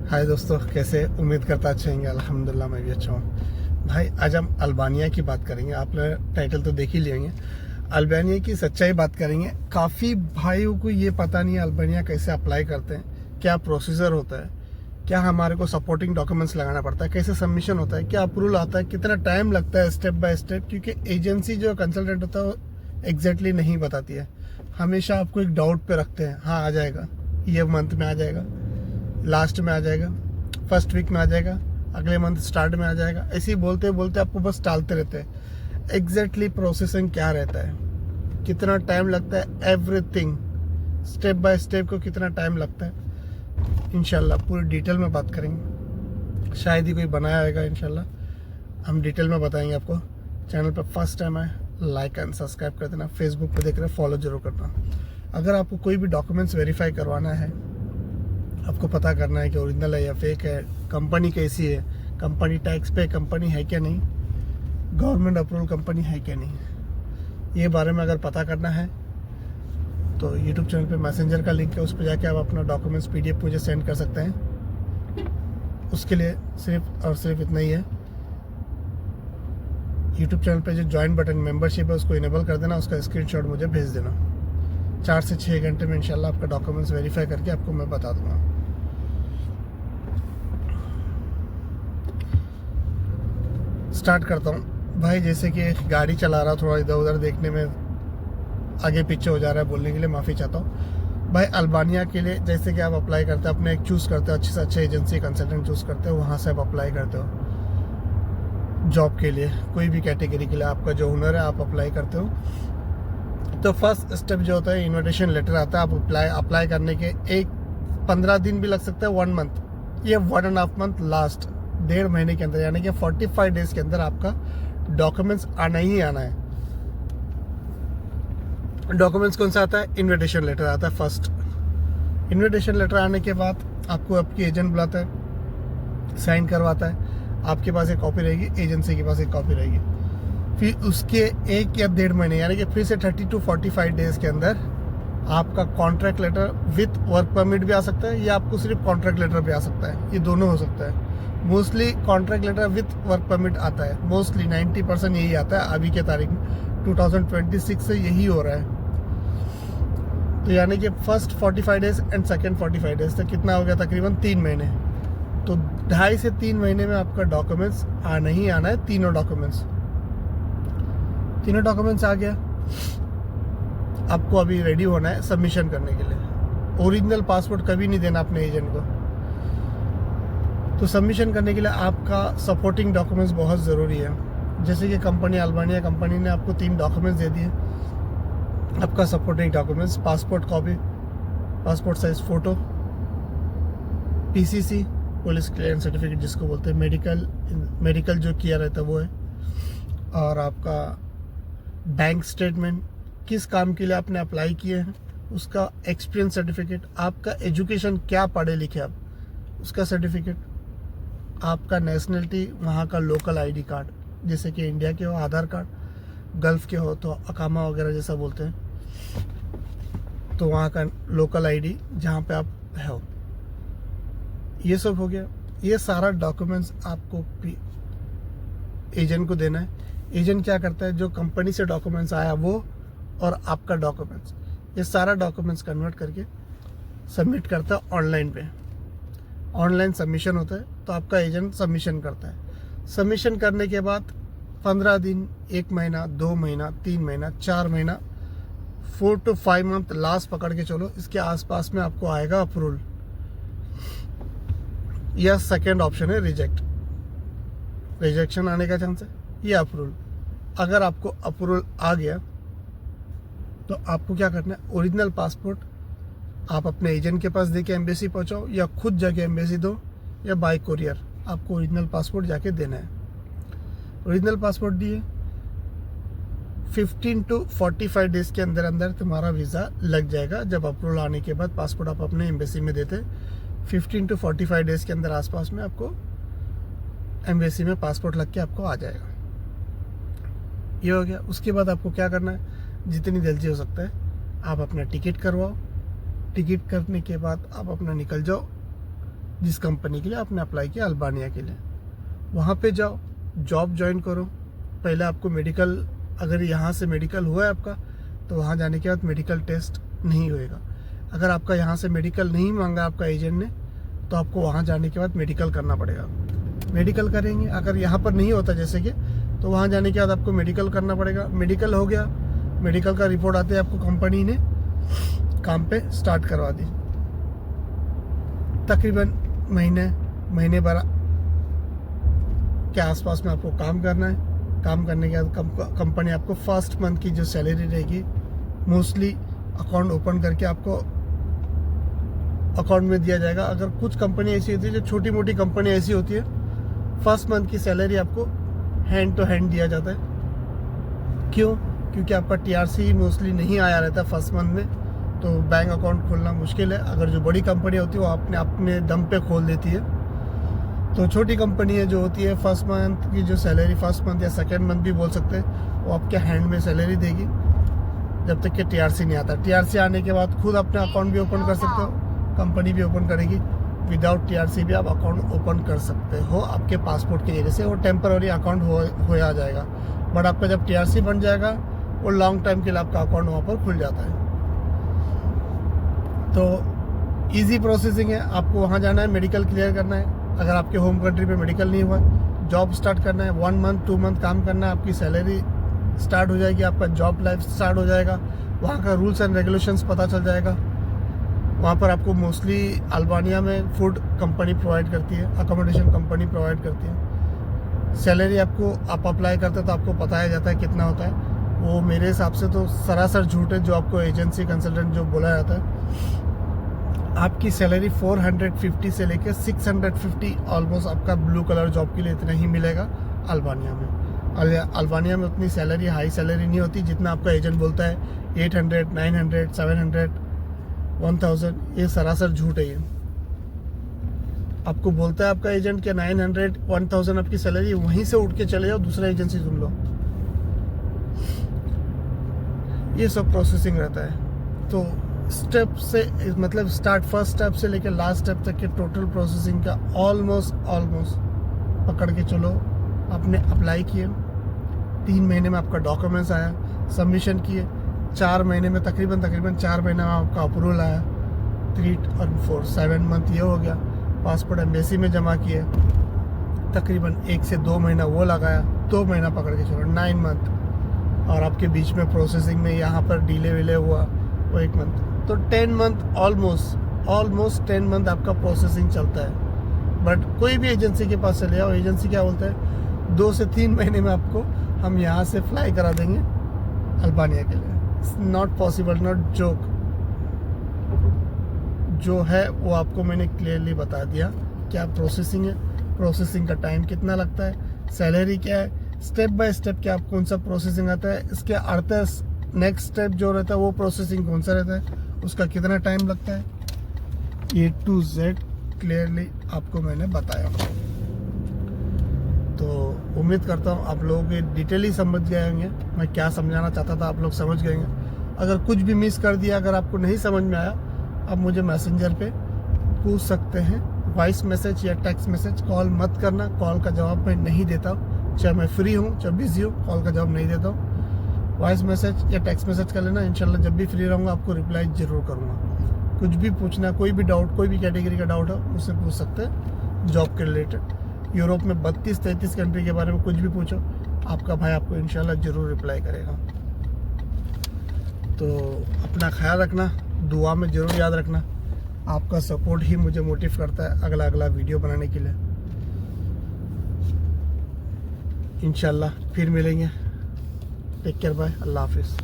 हाय दोस्तों, कैसे? उम्मीद करता अच्छे होंगे। अल्हम्दुलिल्लाह मैं भी अच्छा हूँ। भाई आज हम अल्बानिया की बात करेंगे। आपने टाइटल तो देख ही लेंगे। अल्बानिया की सच्चाई बात करेंगे। काफ़ी भाइयों को ये पता नहीं है अल्बानिया कैसे अप्लाई करते हैं, क्या प्रोसीजर होता है, क्या हमारे को सपोर्टिंग डॉक्यूमेंट्स लगाना पड़ता है, कैसे सबमिशन होता है, क्या अप्रूवल आता है, कितना टाइम लगता है स्टेप बाय स्टेप। क्योंकि एजेंसी जो कंसल्टेंट होता है वो एग्जैक्टली नहीं बताती है। हमेशा आपको एक डाउट पे रखते हैं, हाँ आ जाएगा, ये मंथ में आ जाएगा, लास्ट में आ जाएगा, फर्स्ट वीक में आ जाएगा, अगले मंथ स्टार्ट में आ जाएगा। ऐसे ही बोलते बोलते आपको बस टालते रहते हैं। एग्जैक्टली प्रोसेसिंग क्या रहता है, कितना टाइम लगता है, एवरीथिंग स्टेप बाय स्टेप को कितना टाइम लगता है, इंशाल्लाह पूरी डिटेल में बात करेंगे। शायद ही कोई बनाया होगा, इंशाल्लाह हम डिटेल में बताएंगे आपको। चैनल पर फर्स्ट टाइम आए, लाइक एंड सब्सक्राइब कर देना। फेसबुक पर देख रहे फॉलो जरूर करना। अगर आपको कोई भी डॉक्यूमेंट्स वेरीफाई करवाना है, आपको पता करना है कि ओरिजिनल है या फेक है, कंपनी कैसी है, कंपनी टैक्स पे कंपनी है क्या नहीं, गवर्नमेंट अप्रूवल कंपनी है क्या नहीं, ये बारे में अगर पता करना है तो यूट्यूब चैनल पे मैसेंजर का लिंक है, उस पर जाके आप अपना डॉक्यूमेंट्स PDF मुझे सेंड कर सकते हैं। उसके लिए सिर्फ और सिर्फ इतना ही है, यूट्यूब चैनल पे जो ज्वाइन बटन मेंबरशिप है उसको इनेबल कर देना, उसका स्क्रीनशॉट मुझे भेज देना। 4 से 6 घंटे में इंशाल्लाह आपका डॉक्यूमेंट्स वेरीफाई करके आपको मैं बता दूंगा। स्टार्ट करता हूँ भाई। जैसे कि गाड़ी चला रहा, थोड़ा इधर उधर देखने में आगे पीछे हो जा रहा है, बोलने के लिए माफ़ी चाहता हूँ भाई। अल्बानिया के लिए जैसे कि आप अप्लाई करते हो, अपने एक चूज़ करते हो, अच्छे से अच्छे एजेंसी कंसल्टेंट चूज़ करते हो, वहाँ से आप अप्लाई करते हो जॉब के लिए। कोई भी कैटेगरी के लिए आपका जो हुनर है आप अप्लाई करते हो। तो फर्स्ट स्टेप जो होता है, इन्विटेशन लेटर आता है। आप अप्लाई करने के 15 दिन भी लग सकता है, 1 मंथ, ये 1.5 मंथ लास्ट 1.5 महीने के अंदर, यानी कि 45 डेज के अंदर आपका डॉक्यूमेंट्स आना ही आना है। डॉक्यूमेंट्स कौन सा आता है? इनविटेशन लेटर आता है फर्स्ट। इनविटेशन लेटर आने के बाद आपको आपकी एजेंट बुलाता है, साइन करवाता है। आपके पास एक कॉपी रहेगी, एजेंसी के पास एक कॉपी रहेगी। फिर उसके 1 या 1.5 महीने, यानी कि फिर से 30 to 45 डेज के अंदर आपका contract letter with work permit भी आ सकता है, या आपको सिर्फ कॉन्ट्रैक्ट लेटर भी आ सकता है। ये दोनों हो सकता है। Mostly contract letter with work permit आता है, मोस्टली 90% यही आता है। अभी के तारीख में 2026 से यही हो रहा है। तो यानी कि first 45 days and second 45 days तक कितना हो गया? तकरीबन 3 महीने। तो 2.5 से 3 महीने में आपका डॉक्यूमेंट्स आना ही आना है। तीनों डॉक्यूमेंट्स आ गया। आपको अभी रेडी होना है सबमिशन करने के लिए। ओरिजिनल पासपोर्ट कभी नहीं देना अपने एजेंट को। तो सबमिशन करने के लिए आपका सपोर्टिंग डॉक्यूमेंट्स बहुत ज़रूरी है। जैसे कि अल्बानिया कंपनी ने आपको 3 डॉक्यूमेंट्स दे दिए। आपका supporting documents, passport copy, passport size photo, PCC police clearance certificate जिसको बोलते हैं, मेडिकल जो किया रहता है वो है, और आपका बैंक स्टेटमेंट, किस काम के लिए आपने अप्लाई किए हैं उसका एक्सपीरियंस सर्टिफिकेट, आपका एजुकेशन क्या पढ़े लिखे आप उसका सर्टिफिकेट, आपका नेशनलिटी वहाँ का लोकल ID कार्ड, जैसे कि इंडिया के हो आधार कार्ड, गल्फ़ के हो तो अकामा वगैरह जैसा बोलते हैं, तो वहाँ का लोकल ID जहाँ पे आप हो, ये सब हो गया। ये सारा डॉक्यूमेंट्स आपको एजेंट को देना है। एजेंट क्या करता है, जो कंपनी से डॉक्यूमेंट्स आया वो और आपका डॉक्यूमेंट्स, ये सारा डॉक्यूमेंट्स कन्वर्ट करके सबमिट करता है ऑनलाइन पे। ऑनलाइन सबमिशन होता है, तो आपका एजेंट सबमिशन करता है। सबमिशन करने के बाद 15 दिन, 1 महीना, 2 महीना, 3 महीना, 4 महीना, 4 to 5 मंथ लास्ट पकड़ के चलो, इसके आसपास में आपको आएगा अप्रूवल। यह सेकेंड ऑप्शन है, रिजेक्शन आने का चांस है, या अप्रूवल। अगर आपको अप्रूवल आ गया तो आपको क्या करना है, ओरिजिनल पासपोर्ट आप अपने एजेंट के पास देके एम्बेसी पहुंचाओ, या खुद जाके एम्बेसी दो, या बाय कोरियर आपको ओरिजिनल पासपोर्ट जाके देना है। ओरिजिनल पासपोर्ट दिए, 15 to 45 डेज के अंदर अंदर तुम्हारा वीज़ा लग जाएगा। जब अप्रूवल आने के बाद पासपोर्ट आप अपने एम्बेसी में देते, 15 to 45 डेज के अंदर आसपास में आपको एम्बेसी में पासपोर्ट लग के आपको आ जाएगा। ये हो गया। उसके बाद आपको क्या करना है, जितनी जल्दी हो सकता है आप अपना टिकट करवाओ। टिकट करने के बाद आप अपना निकल जाओ जिस कंपनी के लिए आपने अप्लाई किया अल्बानिया के लिए, वहाँ पे जाओ, जॉब ज्वाइन करो। पहले आपको मेडिकल, अगर यहाँ से मेडिकल हुआ है आपका, तो वहाँ जाने के बाद मेडिकल टेस्ट नहीं होएगा। अगर आपका यहाँ से मेडिकल नहीं मांगा आपका एजेंट ने, तो आपको वहाँ जाने के बाद मेडिकल करना पड़ेगा। मेडिकल करेंगे, अगर यहाँ पर नहीं होता जैसे कि, तो वहाँ जाने के बाद आपको मेडिकल करना पड़ेगा। मेडिकल हो गया, मेडिकल का रिपोर्ट आते ही आपको कंपनी ने काम पे स्टार्ट करवा दी। तकरीबन महीने भर के आसपास में आपको काम करना है। काम करने के बाद कंपनी आपको फर्स्ट मंथ की जो सैलरी रहेगी मोस्टली अकाउंट ओपन करके आपको अकाउंट में दिया जाएगा। अगर कुछ कंपनी ऐसी होती है, जो छोटी मोटी कंपनी ऐसी होती है, फर्स्ट मंथ की सैलरी आपको हैंड टू हैंड दिया जाता है। क्यों? क्योंकि आपका टीआरसी मोस्टली नहीं आया रहता फर्स्ट मंथ में, तो बैंक अकाउंट खोलना मुश्किल है। अगर जो बड़ी कंपनी होती है वो अपने दम पे खोल देती है। तो छोटी कंपनी है जो होती है, फर्स्ट मंथ की जो सैलरी, फर्स्ट मंथ या सेकेंड मंथ भी बोल सकते हैं, वो आपके हैंड में सैलरी देगी जब तक कि टीआरसी नहीं आता। टीआरसी आने के बाद खुद अपना अकाउंट भी ओपन कर सकते हो, कंपनी भी ओपन करेगी। विदाउट टीआरसी भी आप अकाउंट ओपन कर सकते हो आपके पासपोर्ट के जरिए से। वो टेम्पररी अकाउंट हो आ जाएगा, बट आपका जब टीआरसी बन जाएगा, वो लॉन्ग टाइम के लिए आपका अकाउंट वहाँ पर खुल जाता है। तो इजी प्रोसेसिंग है। आपको वहाँ जाना है, मेडिकल क्लियर करना है। अगर आपके होम कंट्री पे मेडिकल नहीं हुआ, जॉब स्टार्ट करना है, 1 मंथ 2 मंथ काम करना है, आपकी सैलरी स्टार्ट हो जाएगी, आपका जॉब लाइफ स्टार्ट हो जाएगा। वहाँ का रूल्स एंड रेगुलेशंस पता चल जाएगा। वहाँ पर आपको मोस्टली अल्बानिया में फूड कंपनी प्रोवाइड करती है, अकोमोडेशन कंपनी प्रोवाइड करती है। सैलरी आपको आप अप्लाई करते हैं तो आपको बताया जाता है कितना होता है। वो मेरे हिसाब से तो सरासर झूठ है जो आपको एजेंसी कंसल्टेंट जो बोला जाता है। आपकी सैलरी 450 से लेकर 650 ऑलमोस्ट आपका ब्लू कलर जॉब के लिए इतना ही मिलेगा अल्बानिया में। अल्बानिया में उतनी सैलरी, हाई सैलरी नहीं होती जितना आपका एजेंट बोलता है। 800, 900, 700, 1000, ये सरासर झूठ है। ये आपको बोलता है आपका एजेंट के 900, 1000 आपकी सैलरी, वहीं से उठ के चले जाओ, दूसरा एजेंसी सुन लो। ये सब प्रोसेसिंग रहता है। तो स्टेप से, मतलब फर्स्ट स्टेप से लेकर लास्ट स्टेप तक के टोटल प्रोसेसिंग का ऑलमोस्ट पकड़ के चलो। आपने अप्लाई किए, 3 महीने में आपका डॉक्यूमेंट्स आया, सबमिशन किए, 4 महीने में तकरीबन 4 महीने में आपका अप्रूवल आया। 3 और 4 7 मंथ ये हो गया। पासपोर्ट एम्बेसी में जमा किए, तकरीबन 1 से 2 महीना वो लगाया, 2 महीना पकड़ के चलो 9 मंथ। और आपके बीच में प्रोसेसिंग में यहाँ पर डिले हुआ वो 1 मंथ, तो 10 मंथ ऑलमोस्ट 10 मंथ आपका प्रोसेसिंग चलता है। बट कोई भी एजेंसी के पास चले जाओ, एजेंसी क्या बोलता है, 2 से 3 महीने में आपको हम यहाँ से फ्लाई करा देंगे अल्बानिया के लिए। It's not possible, not joke. जो है वो आपको मैंने क्लियरली बता दिया क्या प्रोसेसिंग है, प्रोसेसिंग का टाइम कितना लगता है, सैलरी क्या है, स्टेप बाय स्टेप क्या कौन सा प्रोसेसिंग आता है, इसके अर्थ नेक्स्ट स्टेप जो रहता है वो प्रोसेसिंग कौन सा रहता है, उसका कितना टाइम लगता है, A to Z क्लियरली आपको मैंने बताया। तो उम्मीद करता हूँ आप लोग ये डिटेली समझ गए होंगे, मैं क्या समझाना चाहता था आप लोग समझ गए होंगे। अगर कुछ भी मिस कर दिया, अगर आपको नहीं समझ में आया, आप मुझे मैसेंजर पे पूछ सकते हैं, वॉइस मैसेज या टेक्स्ट मैसेज। कॉल मत करना, कॉल का जवाब मैं नहीं देता हूँ, चाहे मैं फ्री हूँ चाहे बिजी हूँ, कॉल का जवाब नहीं देता हूँ। वॉइस मैसेज या टेक्स्ट मैसेज कर लेना, इंशाल्लाह जब भी फ्री रहूँगा आपको रिप्लाई ज़रूर करूँगा। कुछ भी पूछना, कोई भी डाउट, कोई भी कैटेगरी का डाउट हो मुझसे पूछ सकते हैं जॉब के रिलेटेड। यूरोप में 32-33 कंट्री के बारे में कुछ भी पूछो, आपका भाई आपको इंशाल्लाह ज़रूर रिप्लाई करेगा। तो अपना ख्याल रखना, दुआ में ज़रूर याद रखना। आपका सपोर्ट ही मुझे मोटिव करता है अगला वीडियो बनाने के लिए। इंशाल्लाह फिर मिलेंगे। टेक केयर, बाय, अल्लाह हाफिज़।